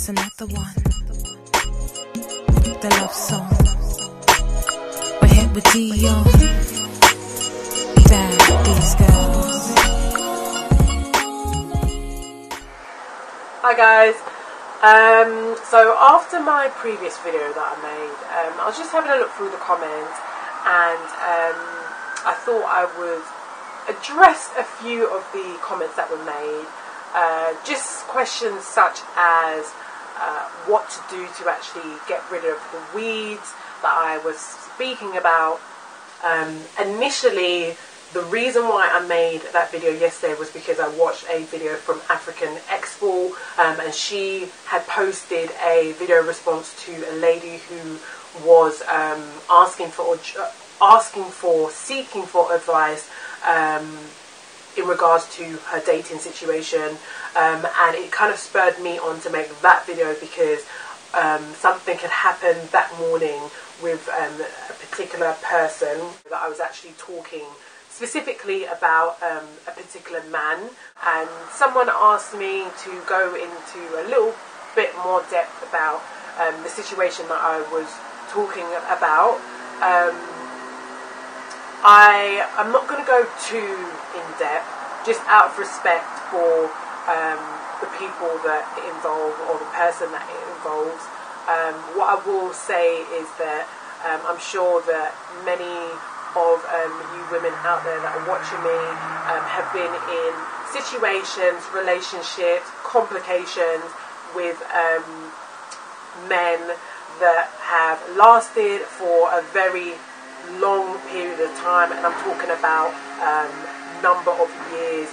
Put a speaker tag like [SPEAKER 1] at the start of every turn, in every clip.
[SPEAKER 1] It's another one. The love song. We're hit with Dion. Damn these girls.
[SPEAKER 2] Hi guys. So after my previous video that I made, I was just having a look through the comments, and I thought I would address a few of the comments that were made. Just questions such as what to do to actually get rid of the weeds that I was speaking about. Initially, the reason why I made that video yesterday was because I watched a video from African Expo, and she had posted a video response to a lady who was seeking for advice in regards to her dating situation, and it kind of spurred me on to make that video because something had happened that morning with a particular person that I was actually talking specifically about a particular man, and someone asked me to go into a little bit more depth about the situation that I was talking about. I'm not going to go too in depth, just out of respect for the people that it involves, or the person that it involves. What I will say is that I'm sure that many of you women out there that are watching me have been in situations, relationships, complications with men that have lasted for a very long period of time, and I'm talking about number of years.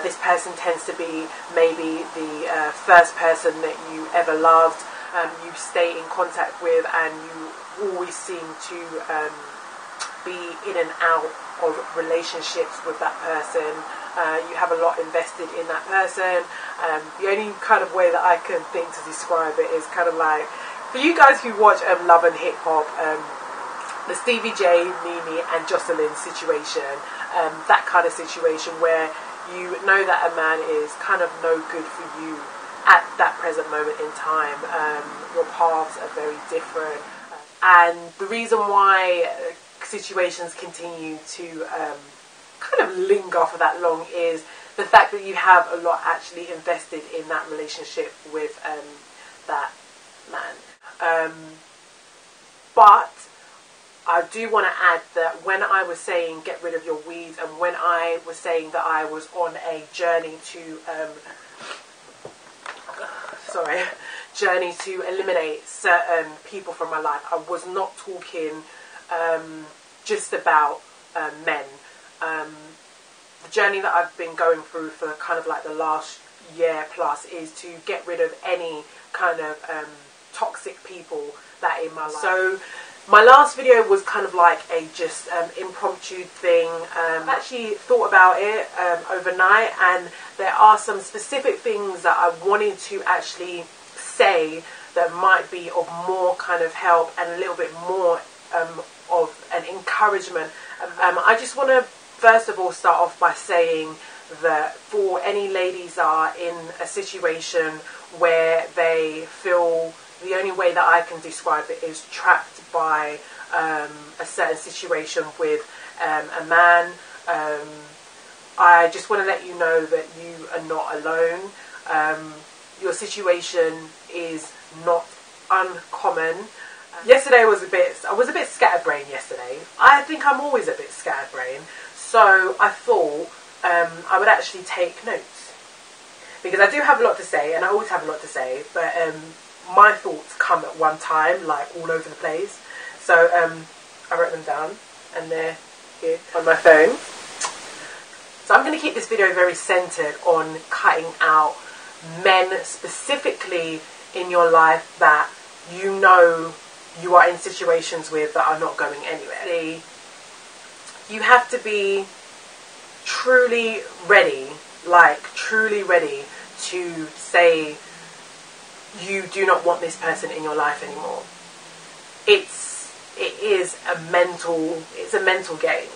[SPEAKER 2] This person tends to be maybe the first person that you ever loved, you stay in contact with, and you always seem to be in and out of relationships with that person. You have a lot invested in that person. The only kind of way that I can think to describe it is kind of like, for you guys who watch Love and Hip Hop, the Stevie J, Mimi and Jocelyn situation, that kind of situation where you know that a man is kind of no good for you at that present moment in time. Your paths are very different, and the reason why situations continue to kind of linger for that long is the fact that you have a lot actually invested in that relationship with that man. But I do want to add that when I was saying get rid of your weeds, and when I was saying that I was on a journey to eliminate certain people from my life, I was not talking just about men. The journey that I've been going through for kind of like the last year plus is to get rid of any kind of toxic people that in my life. So my last video was kind of like a just impromptu thing. I actually thought about it overnight, and there are some specific things that I wanted to actually say that might be of more kind of help and a little bit more of an encouragement. I just want to first of all start off by saying that for any ladies that are in a situation where they feel the only way that I can describe it is trapped by a certain situation with a man, I just want to let you know that you are not alone. Your situation is not uncommon. Yesterday I was a bit scatterbrained yesterday. I think I'm always a bit scatterbrained, so I thought I would actually take notes, because I do have a lot to say, and I always have a lot to say, but my thoughts come at one time, like all over the place. So I wrote them down, and they're here on my phone. So I'm going to keep this video very centered on cutting out men specifically in your life that you know you are in situations with that are not going anywhere. You have to be truly ready, like truly ready to say you do not want this person in your life anymore. It is a mental game,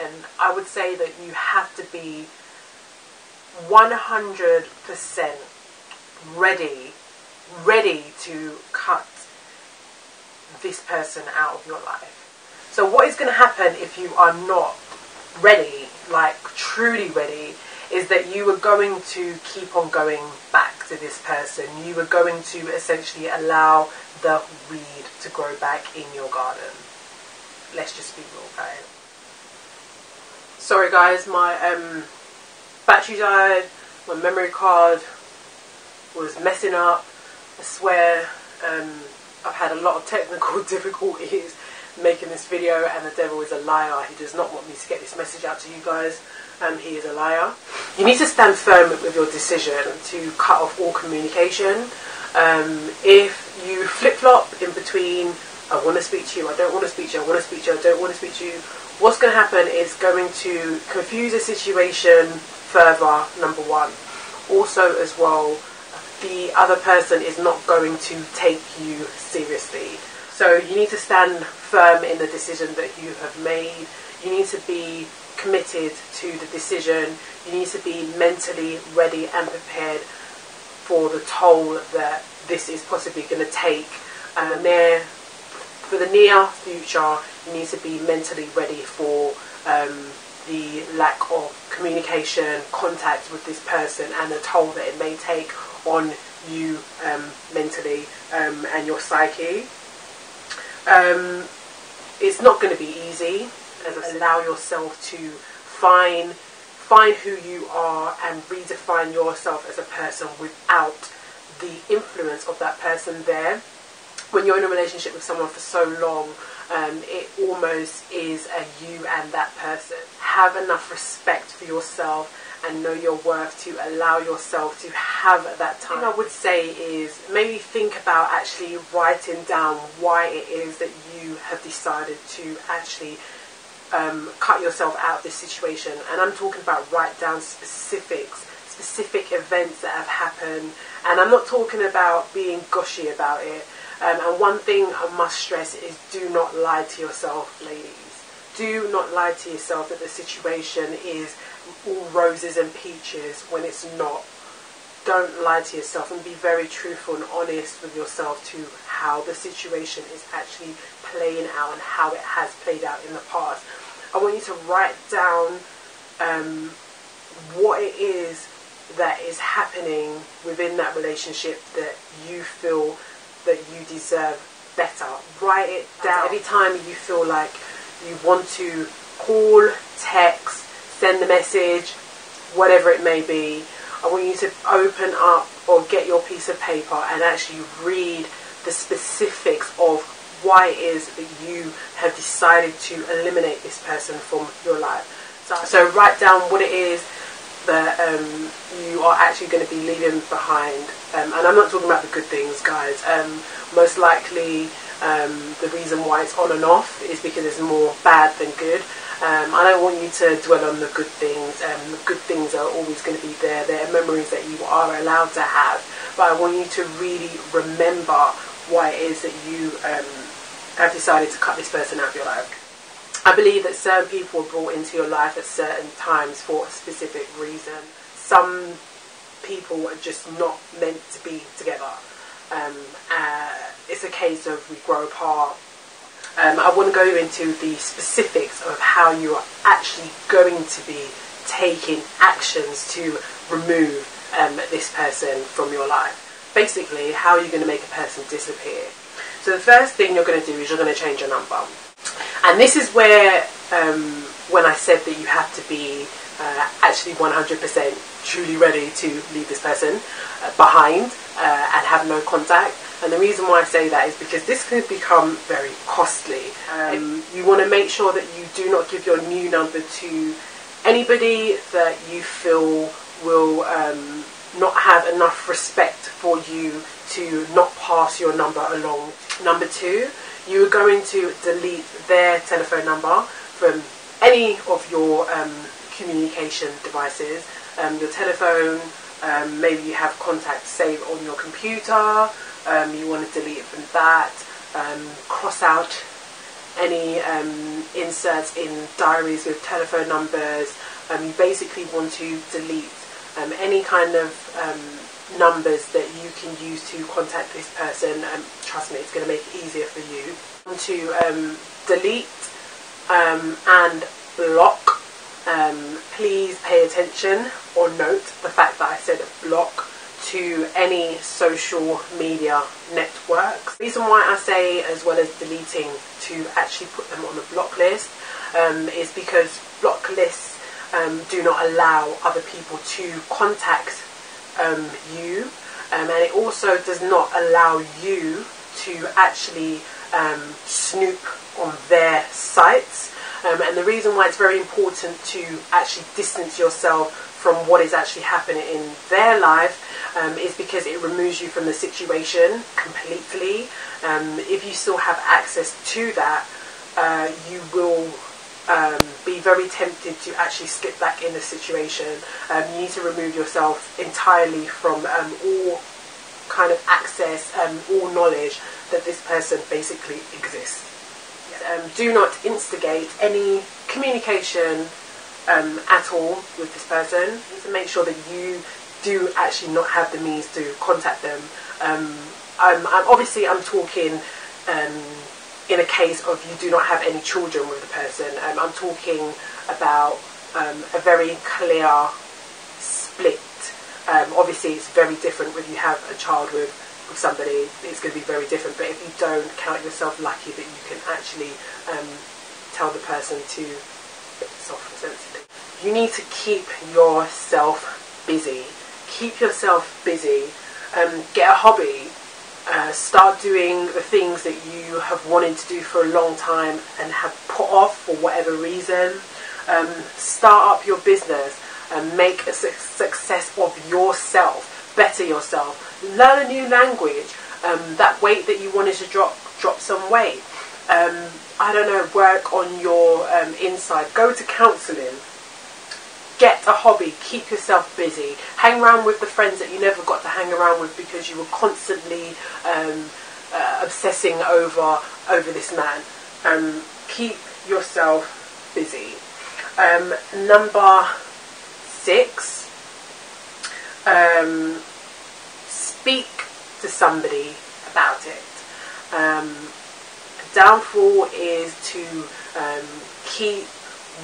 [SPEAKER 2] and I would say that you have to be 100% ready ready to cut this person out of your life. So what is going to happen if you are not ready, like truly ready, is that you are going to keep on going back to this person. You are going to essentially allow the weed to grow back in your garden. Let's just be real, guys. Sorry guys, my battery died, my memory card was messing up. I swear, I've had a lot of technical difficulties making this video, and the devil is a liar. He does not want me to get this message out to you guys. He is a liar. You need to stand firm with your decision to cut off all communication. If you flip-flop in between, I want to speak to you, I don't want to speak to you, I want to speak to you, I don't want to speak to you, what's going to happen is going to confuse the situation further, number one. Also as well, the other person is not going to take you seriously. So you need to stand firm in the decision that you have made. You need to be committed to the decision. You need to be mentally ready and prepared for the toll that this is possibly going to take. For the near future, you need to be mentally ready for the lack of communication, contact with this person, and the toll that it may take on you mentally and your psyche. It's not going to be easy. Allow yourself to find who you are and redefine yourself as a person without the influence of that person there. When you're in a relationship with someone for so long, it almost is a you and that person. Have enough respect for yourself and know your worth to allow yourself to have that time. What I would say is maybe think about actually writing down why it is that you have decided to actually cut yourself out of this situation. And I'm talking about write down specific events that have happened. And I'm not talking about being gushy about it. And one thing I must stress is do not lie to yourself, ladies. Do not lie to yourself that the situation is all roses and peaches when it's not. Don't lie to yourself, and be very truthful and honest with yourself to how the situation is actually playing out and how it has played out in the past. I want you to write down what it is that is happening within that relationship that you feel that you deserve better. Write it down. Every time you feel like you want to call, text, send a message, whatever it may be, I want you to open up or get your piece of paper and actually read the specifics of why it is that you have decided to eliminate this person from your life. So write down what it is that you are actually going to be leaving behind. And I'm not talking about the good things, guys. Most likely the reason why it's on and off is because there's more bad than good. I don't want you to dwell on the good things. The good things are always going to be there. They're memories that you are allowed to have. But I want you to really remember why it is that you have decided to cut this person out of your life. I believe that certain people are brought into your life at certain times for a specific reason. Some people are just not meant to be together. It's a case of we grow apart. I want to go into the specifics of how you are actually going to be taking actions to remove this person from your life. Basically, how are you going to make a person disappear? So the first thing you're going to do is you're going to change your number. And this is where, when I said that you have to be actually 100% truly ready to leave this person behind and have no contact. And the reason why I say that is because this could become very costly. You want to make sure that you do not give your new number to anybody that you feel will not have enough respect for you to not pass your number along. Number two, you are going to delete their telephone number from any of your communication devices. Your telephone, maybe you have contacts saved on your computer, you want to delete it from that. Cross out any inserts in diaries with telephone numbers. You basically want to delete any kind of numbers that you can use to contact this person. Trust me, it's going to make it easier for you. To delete and block. Please pay attention or note the fact that I said block to any social media networks. The reason why I say, as well as deleting, to actually put them on the block list is because block lists do not allow other people to contact you, and it also does not allow you to actually snoop on their sites. And the reason why it's very important to actually distance yourself from what is actually happening in their life is because it removes you from the situation completely. If you still have access to that, you will be very tempted to actually skip back in the situation. You need to remove yourself entirely from all kind of access, all knowledge that this person basically exists. Do not instigate any communication at all with this person. You need to make sure that you do actually not have the means to contact them. I'm talking in a case of you do not have any children with the person. I'm talking about a very clear split. Obviously it's very different when you have a child with somebody. It's going to be very different, but if you don't, count yourself lucky that you can actually tell the person to soft essentially. You need to keep yourself busy. Keep yourself busy. Get a hobby. Start doing the things that you have wanted to do for a long time and have put off for whatever reason. Start up your business and make a success of yourself. Better yourself. Learn a new language. That weight that you wanted to drop some weight. I don't know, work on your inside. Go to counselling. Get a hobby. Keep yourself busy. Hang around with the friends that you never got to hang around with because you were constantly obsessing over this man. Keep yourself busy. Number 6. Speak to somebody about it. Downfall is to keep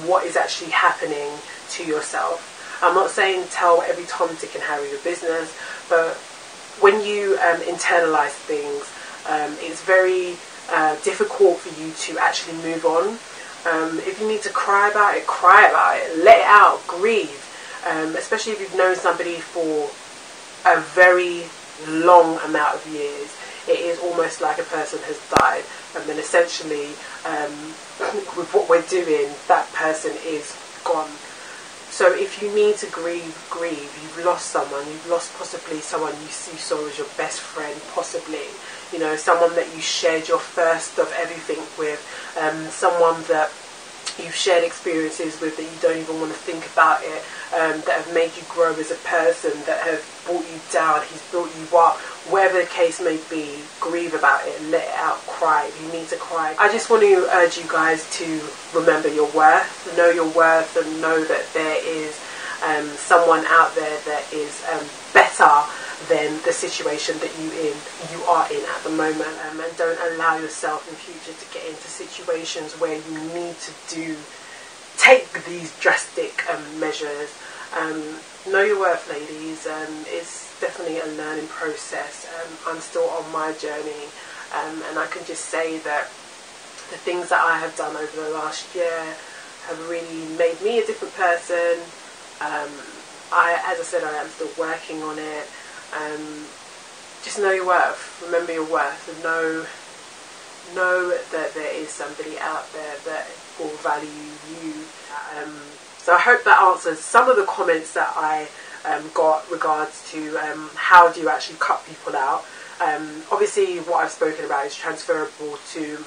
[SPEAKER 2] what is actually happening to yourself. I'm not saying tell every Tom, Dick and Harry your business, but when you internalize things, it's very difficult for you to actually move on. If you need to cry about it, let it out, grieve. Especially if you've known somebody for a very long amount of years. It is almost like a person has died, and then essentially with what we're doing, that person is gone. So if you need to grieve. You've lost someone. You've lost possibly someone you saw as your best friend, possibly, you know, someone that you shared your first of everything with, someone that you've shared experiences with that you don't even want to think about it, that have made you grow as a person, that have brought you down, he's built you up, whatever the case may be. Grieve about it, let it out, cry if you need to cry. I just want to urge you guys to remember your worth, know your worth, and know that there is someone out there that is better than the situation that you are in at the moment, and don't allow yourself in future to get into situations where you need to take these drastic measures. Know your worth, ladies. It's definitely a learning process. I'm still on my journey, and I can just say that the things that I have done over the last year have really made me a different person. As I said, I am still working on it. Just know your worth. Remember your worth, and know that there is somebody out there that will value you. So I hope that answers some of the comments that I got regards to how do you actually cut people out. Obviously what I've spoken about is transferable to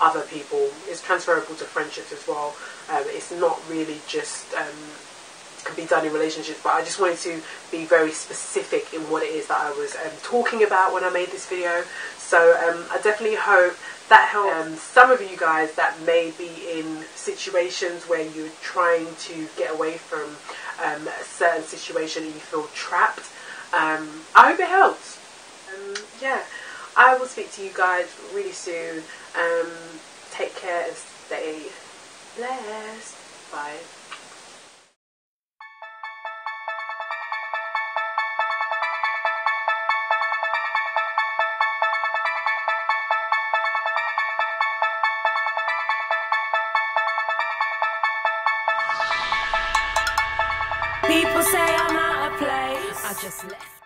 [SPEAKER 2] other people. It's transferable to friendships as well. It's not really just can be done in relationships, but I just wanted to be very specific in what it is that I was talking about when I made this video. So I definitely hope that helps some of you guys that may be in situations where you're trying to get away from a certain situation and you feel trapped. I hope it helps. Yeah, I will speak to you guys really soon. Take care and stay blessed. Bye.
[SPEAKER 1] People say I'm out of place. I just left.